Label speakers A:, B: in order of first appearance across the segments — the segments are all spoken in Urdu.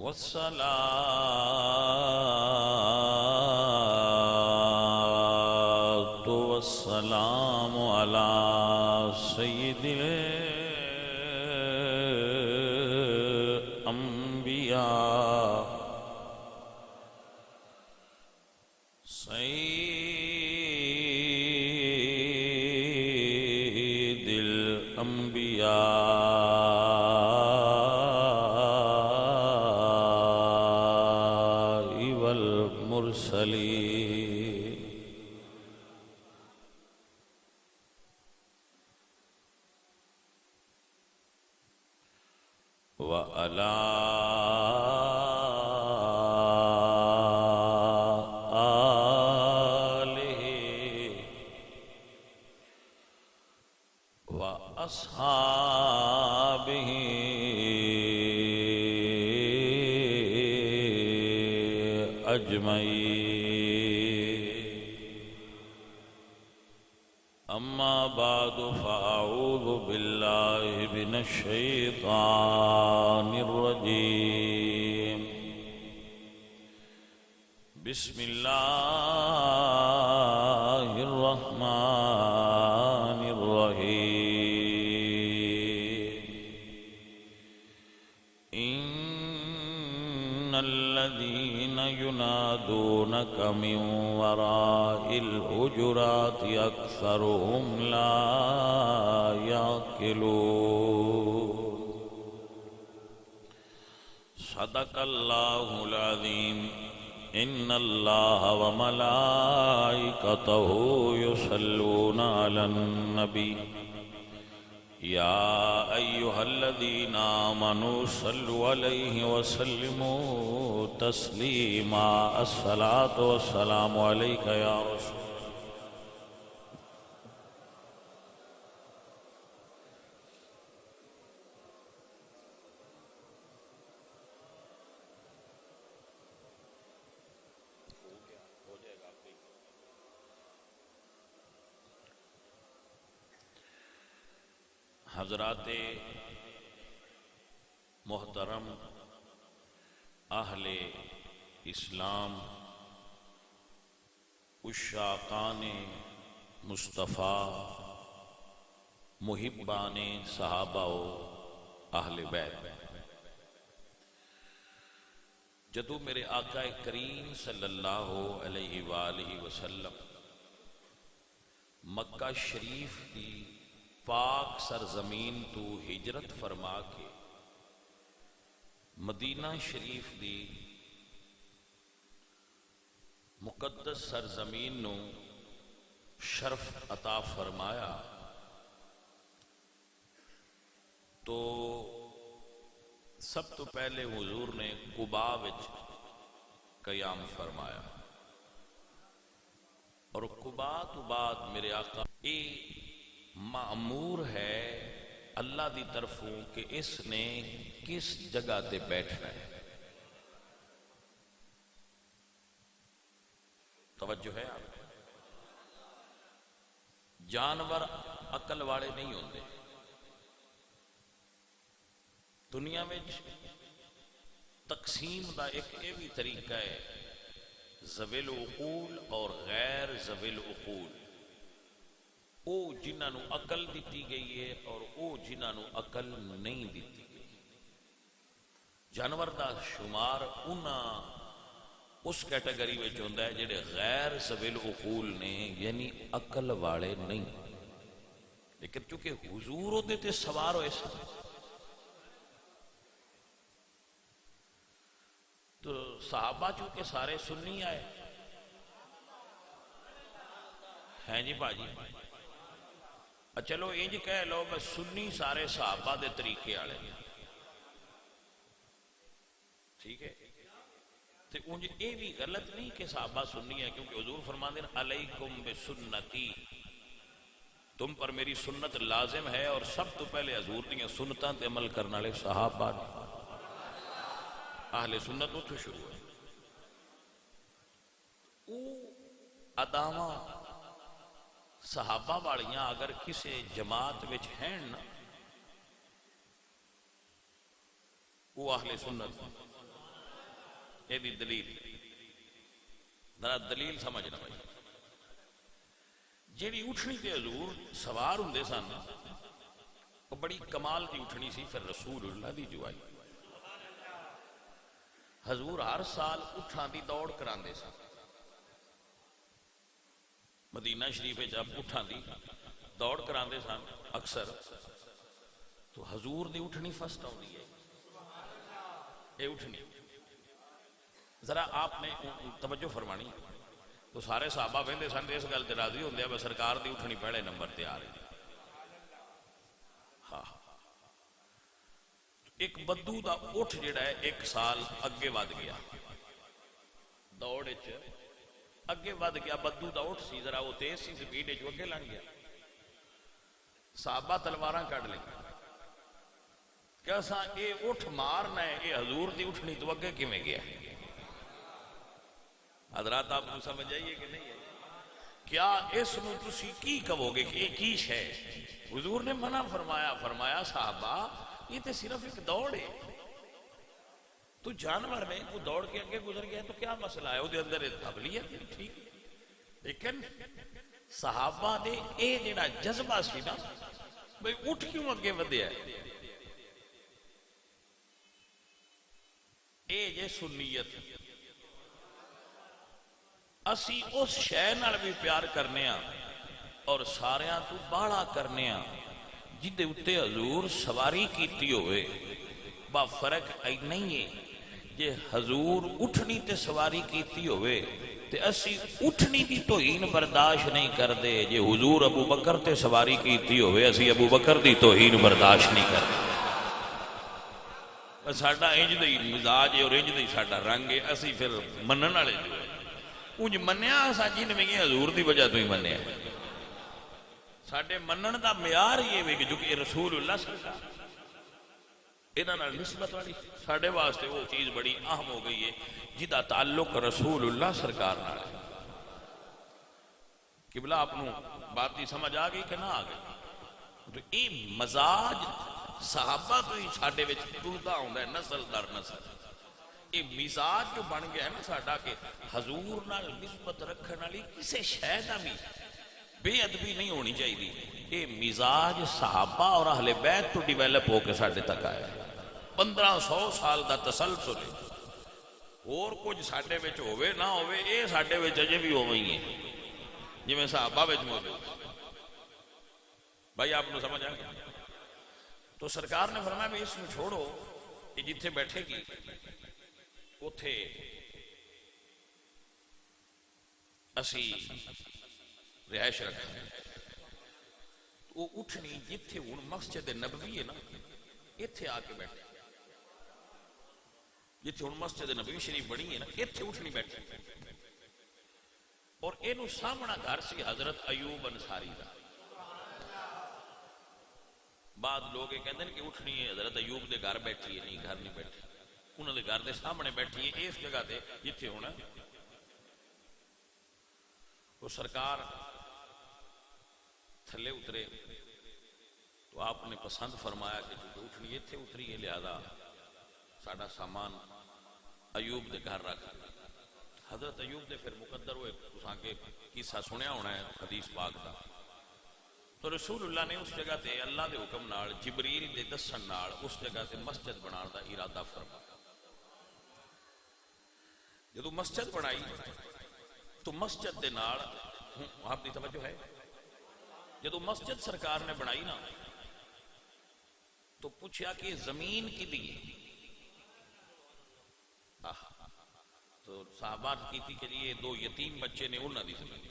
A: والصلاة والسلام على سيد الأنبياء سيد الأنبياء والمرسلين وعلى آله وأصحابه أجمعين. أما بعد فأعوذ بالله من الشيطان الرجيم. بسم الله الرحمن الرحيم. إن الذين ينادونك من وراء الحجرات أكثرهم لا يعقلون. صدق الله العظيم. إن الله وملائكته يصلون على النبي يا أيها الذين آمنوا صلوا عليه وسلموا تسليما. الصلاة والسلام عليك يا رسول. حضرات محترم اہل اسلام، عشاقان مصطفیٰ، محبان صحابہ و اہل بیت، جدو میرے آقا کریم صلی اللہ علیہ وآلہ وسلم مکہ شریف کی پاک سرزمین تو ہجرت فرما کے مدینہ شریف دی مقدس سرزمین نو شرف عطا فرمایا تو سب تو پہلے حضور نے قباء وچ قیام فرمایا، اور قباء تو بعد میرے آقا مأمور ہے اللہ دی طرفوں کہ اس نے کس جگہ تے بیٹھنا ہے. توجہ ہے آپ؟ جانور عقل والے نہیں ہوندے. دنیا میں تقسیم دا ایک یہ بھی طریقہ ہے، ذوی العقول اور غیر ذوی العقول. او جنہاں نو عقل دیتی گئی ہے اور او جنہاں نو عقل نہیں دیتی گئی. جانور دا شمار انہاں اس کیٹیگری وچ ہوندا ہے جڑے غیر ذوی العقول نے، یعنی عقل والے نہیں. لیکن چونکہ حضور دے تے سوار ہوئے سن تو صحابہ چونکہ سارے سنی آئے ہیں جی باجی. چلو انج کہہ لو میں سنی سارے صحابہ دے طریقے والے، ٹھیک ہے. تے انج اے بھی غلط نہیں کہ صحابہ سنی ہے، کیونکہ حضور فرماندے ہیں علیکم بسنتی، تم پر میری سنت لازم ہے. اور سب تو پہلے حضور دیاں سنتاں تے عمل کرنے والے صحابہ نے. اہل سنت اتھوں شروع ہے. او اداواں صحابہ والیاں اگر کسی جماعت وچ ہیں نا، وہ اہل سنت. یہ دلیل ذرا دلیل سمجھنا بھائی. جیڑی اٹھنی تے حضور سوار ہوندے سن وہ بڑی کمال دی اٹھنی سی. پھر رسول اللہ دی جو آئی حضور ہر سال اٹھاں دی دوڑ کراندے سن. مدینہ شریف جب اٹھاں دی دوڑ کراندے سن اکثر تو حضور دی اٹھنی فسٹ آؤندی ہے. یہ اٹھنی ذرا آپ نے توجہ فرمانی تو سارے صحابہ وہندے سن اس گل تے راضی ہوندے آ سرکار دی اٹھنی پہلے نمبر تے آ رہی. ہاں ایک بدو دا اٹھ جڑا ہے ایک سال اگے ود گیا دوڑ وچ اگے ود گیا. بدو دا اٹھ سی ذرا وہ تیز سی سپیڈ وچ اگے لنگ گیا. صحابہ تلواراں کڈ لئی کہ اساں اے اٹھ مارنا ہے. اے حضور دی اٹھنی تو اگے کیویں گیا؟ حضرات آپ کو سمجھ آئیے کہ نہیں ہے؟ کیا اس نو تسی کی کہو گے کہ یہ کی شے؟ حضور نے منع فرمایا. فرمایا صحابہ یہ تے صرف ایک دوڑ ہے. تو جانور نے وہ دوڑ کے اگے گزر گیا تو کیا مسئلہ ہے؟ وہ دے اندر قابلیت ہے ٹھیک. لیکن صحابہ دے اے جڑا جذبہ سی نا بھئی اٹھ کیوں اگے ودیا ہے؟ اے جے سنیت اسی اس شے نال بھی پیار کرنے ہاں اور ساریاں تو باڑا کرنے ہاں جدے اتے حضور سواری کیتی ہوئے. با فرق ای نہیں ہے جے حضور اٹھنی تے سواری کیتی ہوئے تے اسی اٹھنی دی توہین برداشت نہیں کر دے. جے حضور ابو بکر تے سواری کیتی ہوئے اسی ابو بکر دی توہین برداشت نہیں کر دے. ساڈا انج دی مزاج ہے اور انج دی ساڈا رنگ ہے. اسی پھر منن والے جو ہے انج منیا اساں جن میں حضور دی وجہ تو ہی منیا. ساڈے منن دا معیار یہ ہے کہ جو کہ رسول اللہ سرکار انہاں نال نسبت والی ساڈے واسطے وہ چیز بڑی اہم ہو گئی ہے جدا تعلق رسول اللہ سرکار نال ہے. قبلہ آپ نو بات دی سمجھ آ گئی کہ نہ آ گئی؟ تو یہ مزاج صحابہ تو ہی ساڈے وچ ٹردا ہوندا ہے نسل در نسل. یہ مزاج جو بن گیا ہے نا ساڈا کہ حضور نال نسبت رکھن والی کسے شے دا بھی بے ادبی نہیں ہونی چاہیے. یہ مزاج صحابہ اور اہل بیت تو ڈیویلپ ہو کے ساڈے تک آیا. 1500 سال دا تسلسل ہے. اور کچھ ساڈے وچ ہوے نہ ہوے اے ساڈے وچ اجے بھی ہوویں ہی ہے جویں صحابہ وچ موجود. بھائی آپ کو سمجھ آ گیا؟ تو سرکار نے فرمایا بھی اس میں چھوڑو یہ جتھے بیٹھے گی اوتھے اسی رہائش رکھا. وہ اٹھنی جتھے ہن مسجد نبوی ہے نا ایتھے آ کے بیٹھے. جتھے ہن مسجد نبوی شریف بنی ہے نا ایتھے اٹھنی بیٹھے. اور اینو سامنا گھر سی حضرت ایوب انصاری دا. بعد لوگ یہ کہتے ہیں کہ اٹھنی ہے حضرت ایوب دے گھر بیٹھی ہے. نہیں گھر نہیں بیٹھی, انہوں دے گھر دے سامنے بیٹھی ہے اس جگہ تے جتھے ہونا. تو سرکار تھلے اترے تو آپ نے پسند فرمایا کہ جو اٹھنی ایتھے اتری ہے لہذا ساڈا سامان ایوب دے گھر رکھ. حضرت ایوب دے پھر مقدر ہوئے تساں کے قصہ سنیا ہونا ہے حدیث پاک دا. تو رسول اللہ نے اس جگہ تے اللہ دے حکم نال جبریل دے دسن نال اس جگہ تے مسجد بنان دا ارادہ فرمایا. جدو مسجد بنائی تو مسجد دے نال آپ دی توجہ ہے جدو مسجد سرکار نے بنائی نا تو پوچھا کہ زمین کی دی. تو صحابہ کی کہ یہ 2 یتیم بچے نے انہاں دی زمین.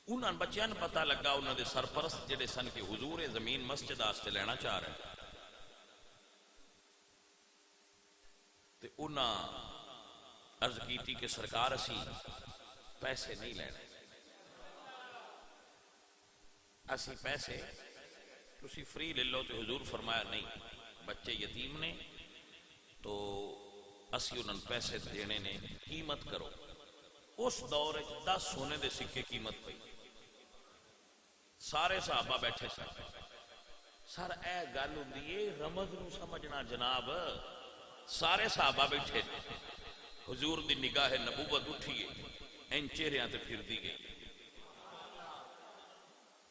A: انہاں بچیاں نے پتہ لگا انہاں دے سرپرست جڑے سن کہ حضور زمین مسجد واسطے لینا چاہ رہے تے انہاں عرض کیتی کہ سرکار اسی پیسے نہیں لینے, اسی پیسے تسی فری لے لو. تو حضور فرمایا نہیں, بچے یتیم نے تو اسی انہوں نے پیسے دینے نے قیمت کرو. اس دور 10 سونے دے سکے قیمت پئی. سارے صحابہ بیٹھے سر اے گل ہوندی ہے رمز نو سمجھنا جناب. سارے صحابہ بیٹھے حضور دی نگاہ نبوت اٹھیے ان چہریاں تے پھر دی گئی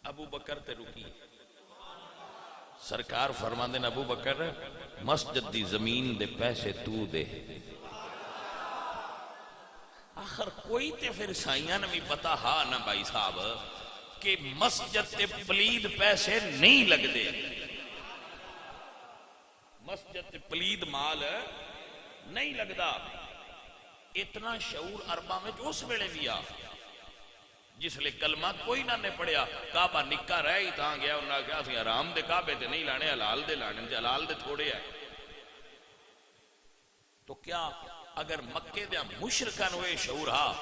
A: ابو بکر تے رکی سرکار فرماندے ابو بکر مسجد دی زمین دے پیسے تو دے آخر کوئی تے پھر سائیاں نے بھی پتا ہاں نا بھائی صاحب کہ مسجد تے پلید پیسے نہیں لگ دے مسجد تے پلید مال نہیں لگدا اتنا شعور عربہ میں جو اس ویلے بھی آ جس لئے کلمہ کوئی نہ نے پڑھیا کعبہ نکا رہ ہی تھا گیا انہوں نے کہا سی حرام دے کعبے تے نہیں لانے حلال دے لانے حلال دے تھوڑے ہیں تو کیا اگر مکے دیا مشرکان ہوئے شعور ہاں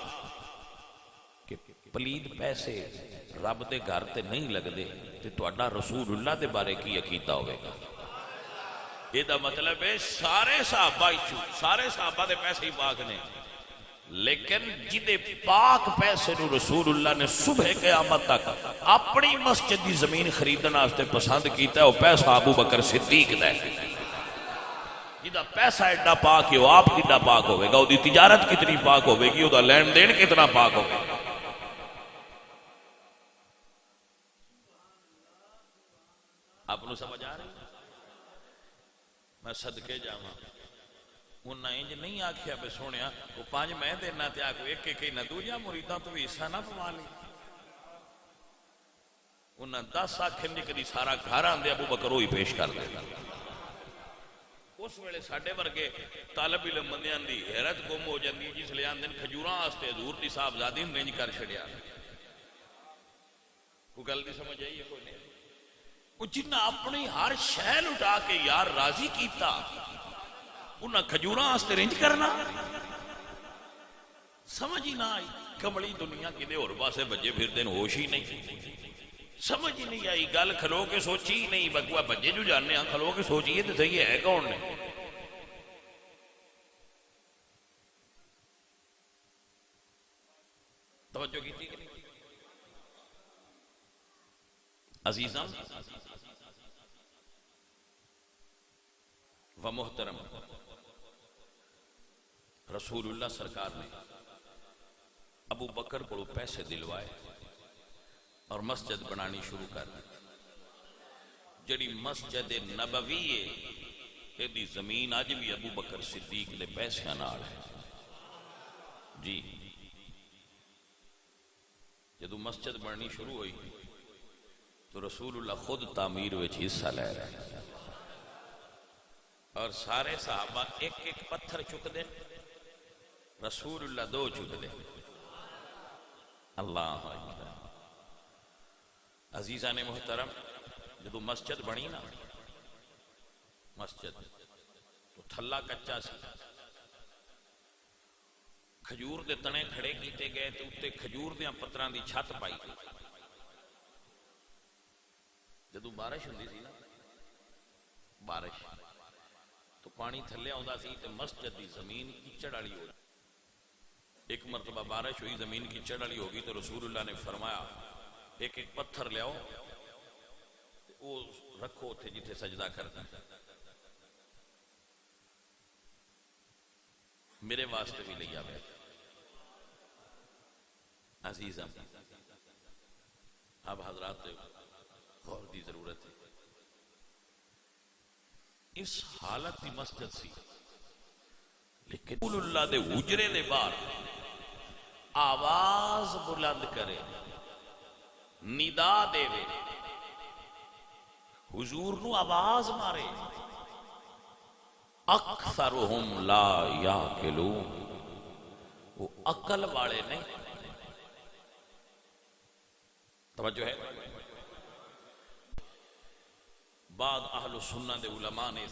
A: کہ پلید پیسے رب دے گھر تے نہیں لگ دے تے تو اڈا رسول اللہ دے بارے کی عقیدہ ہوئے گا یہ دا مطلب ہے سارے صحابہ دے پیسے ہی پاک نے لیکن جدے پاک پیسے نو رسول اللہ نے صبح قیامت تک اپنی مسجد دی زمین خریدنا آستے پسند کیتا ہے وہ پیسہ ابو بکر صدیق دے جدہ پیسہ ایڈا پاک ہے وہ آپ کتنا پاک ہوئے گا وہ دی تجارت کتنی پاک ہوئے گی وہ دا لین دین کتنا پاک ہوئے گا آپ نے سمجھ آ رہی میں صدقے جاواں انہاں انج نہیں آکھیا بے سونیا وہ 5 میں دینا تے آکو ایک ایک نہ دوجا مریداں تو حصہ نہ پوا لی انہاں 10 آکھن دی کدی سارا گھر آندے ابو بکر وہی پیش کر دے اس ویلے ساڈے ورگے طالب علم بندیاں دی حیرت گم ہو جاندی جس لے آندے کھجوراں واسطے حضور دی صاحبزادی رنج کر چھڑیا کوئی گل دی سمجھ آئی ہے کوئی نہیں وہ جنہ اپنی ہر شے لٹا کے یار راضی کیتا انہاں کھجوراں واسطے رنج کرنا سمجھ ہی نہ آئی کملی دنیا کدے اور پاسے بجے پھر دن ہوش ہی نہیں سمجھ ہی نہیں آئی گل کھلو کے سوچی ہی نہیں بگوا بجے جو جاننے ہاں کھلو کے سوچیے تو صحیح ہے کون نے توجہ کی تھی کہ نہیں عزیزاں و محترم رسول اللہ سرکار نے ابو بکر کو پیسے دلوائے اور مسجد بنانی شروع کر جڑی مسجد نبوی ہے یہ زمین آج بھی ابو بکر صدیق نے پیسے نال ہے جی جدو مسجد بنانی شروع ہوئی تو رسول اللہ خود تعمیر وچ حصہ لے رہے اور سارے صحابہ ایک ایک پتھر چک دے رسول اللہ 2 چک دے اللہ اکبر عزیزان محترم جدو مسجد بنی نا مسجد تو تھلا کچا سی کھجور دے تنے کھڑے کیتے گئے تو اتے کھجور دیاں پتران دی چھت پائی جدو بارش ہوندی سی نا بارش تو پانی تھلے آندا سی تے مسجد دی زمین کیچڑ والی ہو ایک مرتبہ بارش ہوئی زمین کیچڑ والی ہوگی تو رسول اللہ نے فرمایا ایک ایک پتھر لے آؤ وہ رکھو تھے جتھے سجدہ کرنا میرے واسطے بھی لیا گیا عزیزاں اب حضرات غور دی ضرورت ہے اس حالت دی مسجد سی لیکن رسول اللہ دے حجرے دے باہر آواز بلند کرے ندا دے وے حضور نو آواز مارے اکثرہم لا یاکلون وہ عقل والے نہیں توجہ ہے بعد اہل سنہ دے علماء نے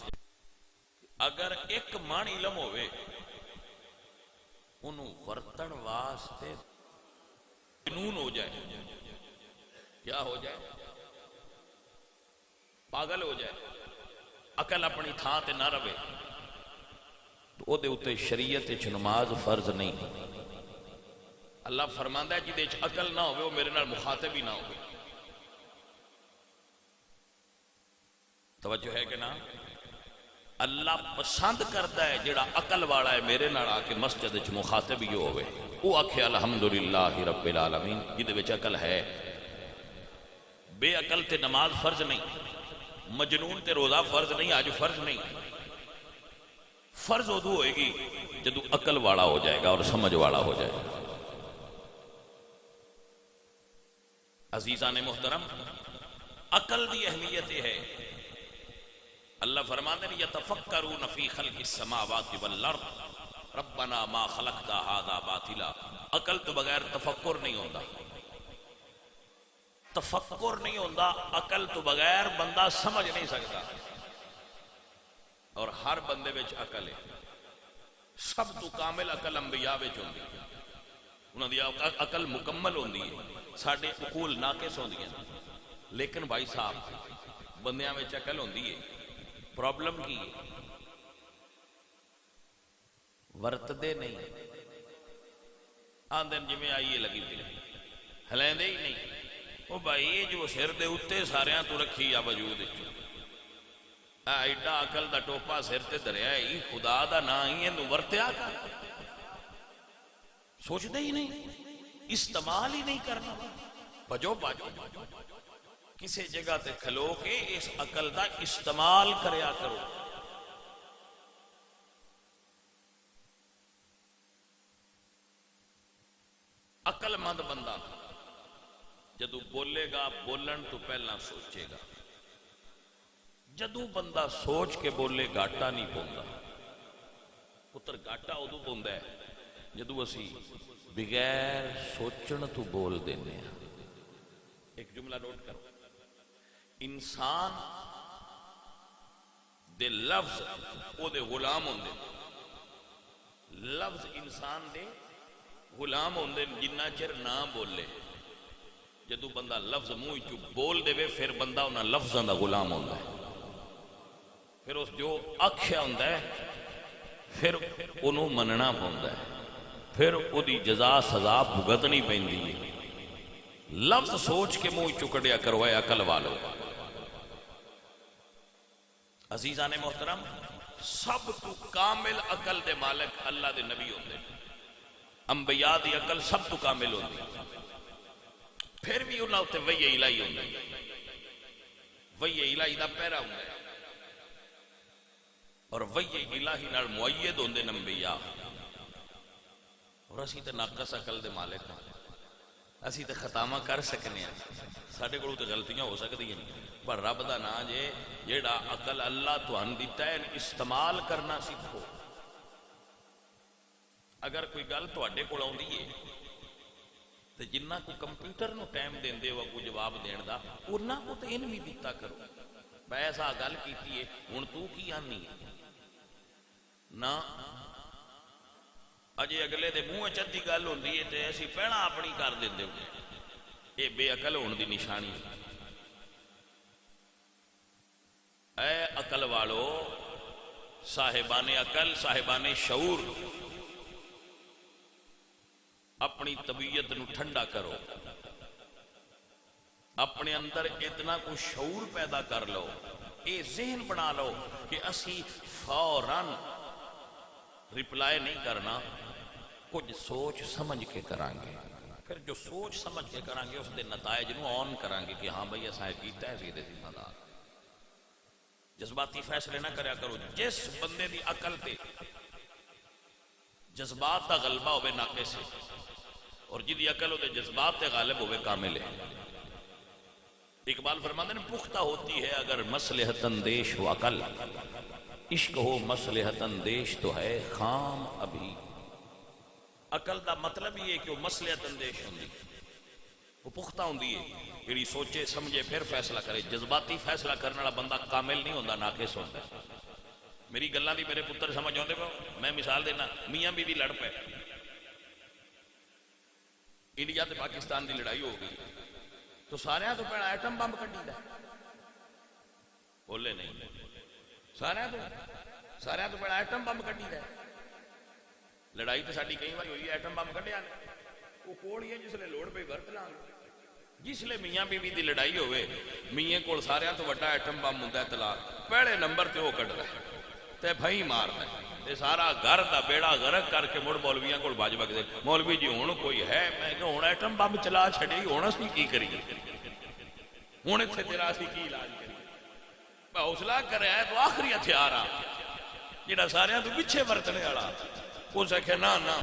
A: اگر ایک مان علم ہوئے انہوں ورتن واسطے جنون ہو جائے کیا ہو جائے پاگل ہو جائے عقل اپنی تھاں تے نہ رہے تو او دے اتے شریعت چ نماز فرض نہیں اللہ فرماندا ہے جدے چ عقل نہ ہوئے وہ میرے نال مخاطب ہی نہ ہوئے توجہ ہے کہ نہ اللہ پسند کرتا ہے جڑا عقل والا ہے میرے نال آ کے مسجد وچ مخاطب ہی ہوئے وہ آکھے الحمدللہ رب العالمین جدے وچ عقل ہے. بے عقل تے نماز فرض نہیں، مجنون تے روزہ فرض نہیں، آج فرض نہیں. فرض ادو ہوئے گی جدو عقل والا ہو جائے گا اور سمجھ والا ہو جائے گا. عزیزان محترم، عقل دی اہمیت یہ ہے. اللہ فرماتے ہیں یتفکرون فی خلق السماوات والارض ربنا ما خلقت ھذا باطلا. عقل تو بغیر تفکر نہیں ہوتا، تفکر نہیں ہوتا. عقل تو بغیر بندہ سمجھ نہیں سکتا. اور ہر بندے وچ عقل ہے. سب تو کامل عقل انبیاء وچ ہوندی ہے، انہاں دی عقل مکمل ہوندی ہے. ساڈے عقول ناقص ہوندی ہیں. لیکن بھائی صاحب بندیاں وچ عقل ہوندی ہے. پرابلم کی ہے؟ ورتدے نہیں. آندے جویں آئیے لگی پئی ہلیندے ہی نہیں. او بھائی یہ جو سر دے اتے ساریاں تو رکھی آ وجود ایڈا عقل دا ٹوپا سر تے دریا ہی خدا دا نا ہی اینو ورتیا کر. سوچدے ہی نہیں، استعمال ہی نہیں کرنا. بجو باجو کسی جگہ تے کھلو کے اس عقل دا استعمال کریا کرو. عقل مند بندہ جدو بولے گا بولن تو پہلا سوچے گا. جدو بندہ سوچ کے بولے گاٹا نہیں پوندا. پتر گاٹا ادو پوندا ہے جدو اسی بغیر سوچن تو بول دینے ہیں. ایک جملہ نوٹ کرو، انسان دے لفظ او دے غلام ہوندے. لفظ انسان دے غلام ہوندے جنہ چر نہ بولے. جدو بندہ لفظ منہ چ بول دے پھر بندہ انہاں لفظاں دا غلام ہوندا ہے. پھر اس جو آکھیا ہوندا ہے پھر انہوں مننا پوندا ہے. پھر او دی جزا سزا بھگتنی پیندی ہے. لفظ سوچ کے منہ چکڑیا کرو اے عقل والو. عزیزان محترم، سب تو کامل عقل دے مالک اللہ دے نبی ہوندے. انبیاء دی عقل سب تو کامل ہوندی. پھر بھی انہاں تے وحی الہی ہوندی. وحی الہی دا پہرا ہوندا ہے اور وحی الہی نال مؤید ہوندے انبیاء. اور اسی تے ناقص عقل دے مالک ہاں. اسی تے خطامہ کر سکنے ہیں، ساڈے کولوں تے غلطیاں ہو سکدی ہیں، پر رب دا نا جے جیڑا عقل اللہ تہانوں دتا ہے استعمال کرنا سیکھو. اگر کوئی گل تواڈے کول آوندی ہے تے جنہ کو کمپیوٹر نو ٹائم دیندے ہو کوئی جواب دین دا انہاں کو تے ان بھی دتا کرو. ایسا گل کیتی ہے ہن تو کی آنی ہے نہ اجے اگلے دے منہ چدی گل ہوندی ہے تے اسی پہنا اپنی کر دیندے ہو. اے بے عقل ہون دی نشانی ہے. اے عقل والو، صاحبان عقل، صاحبان شعور، اپنی طبیعت نو ٹھنڈا کرو. اپنے اندر اتنا کوئی شعور پیدا کر لو، اے ذہن بنا لو کہ اسی فوراً رپلائی نہیں کرنا، کچھ سوچ سمجھ کے کریں گے. پھر جو سوچ سمجھ کے کریں گے اس دے نتائج نو آن کریں گے کہ ہاں بھئی ایسا کیتا ہے سیدھے ذمہ دار. جذباتی فیصلے نہ کریا کرو. جس بندے دی عقل تے جذبات دا غلبہ ہوئے ناقص ہے اور جدی عقل ہوتے جذبات تے غالب ہوئے کامل ہے. اقبال فرماتے ہیں پختہ ہوتی ہے اگر مصلحت اندیش ہو عقل، عشق ہو مصلحت اندیش تو ہے خام ابھی. عقل دا مطلب یہ ہے کہ وہ مصلحت اندیش ہوندی، وہ پختہ ہوندی ہے، جڑی سوچے سمجھے پھر فیصلہ کرے. جذباتی فیصلہ کرنے والا بندہ کامل نہیں ہوندا، ناقص ہوندا. میری گلاں دی میرے پتر سمجھ آندے پے؟ میں مثال دینا، میاں بیوی لڑ پے، انڈیا تے پاکستان دی لڑائی ہو گئی تو سارے تو پہنا ایٹم بم کڈی دا بولے نہیں، سارے تو پہنا ایٹم بم کڈی دا. لڑائی تو ساری کئی بار ہوئی، ایٹم بم کڈیا وہ کول ہی ہے جس لئے لوڑ پہ ورت لاں گے. جس لئے میاں بیوی دی لڑائی ہوئے، میاں کول سارے تو وڈا ایٹم بم ہوندا ہے طلاق، پہلے نمبر تے وہ کڈدا ہے. تے بھائی مارنا تے سارا گھر دا بیڑا غرق کر کے مڑ مولویاں کو باج بک دے مولوی جی ہوں کوئی ہے میں کہ ہوں ایٹم بم چلا چھڑی ہوں اسی کی کریے ہوں اتنے تیرا اسی کی علاج کریے حوصلہ کرے ہے تو آخری ہتھیار آ جڑا سارے تو پیچھے ورتنے والا اس آخیا نہ